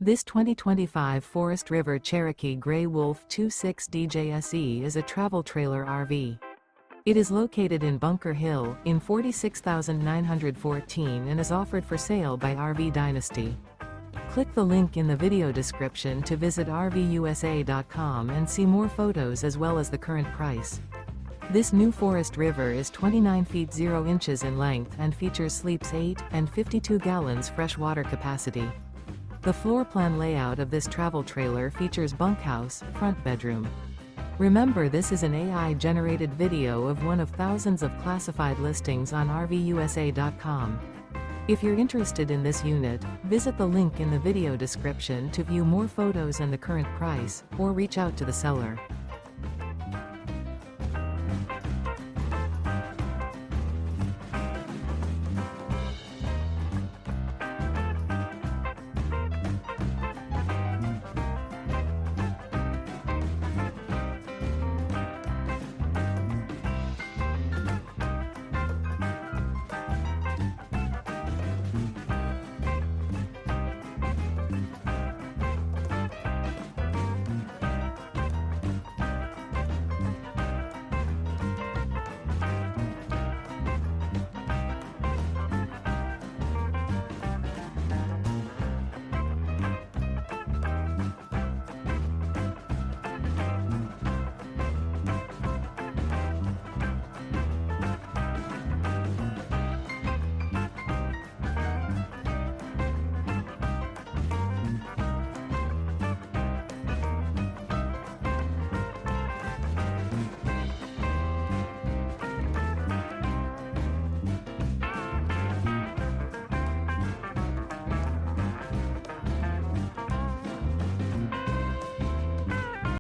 This 2025 Forest River Cherokee Grey Wolf 26DJSE is a travel trailer RV. It is located in Bunker Hill, in 46,914 and is offered for sale by RV Dynasty. Click the link in the video description to visit RVUSA.com and see more photos as well as the current price. This new Forest River is 29 feet 0 inches in length and features sleeps 8 and 52 gallons fresh water capacity. The floor plan layout of this travel trailer features bunkhouse, front bedroom. Remember, this is an AI-generated video of one of thousands of classified listings on RVUSA.com. If you're interested in this unit, visit the link in the video description to view more photos and the current price, or reach out to the seller.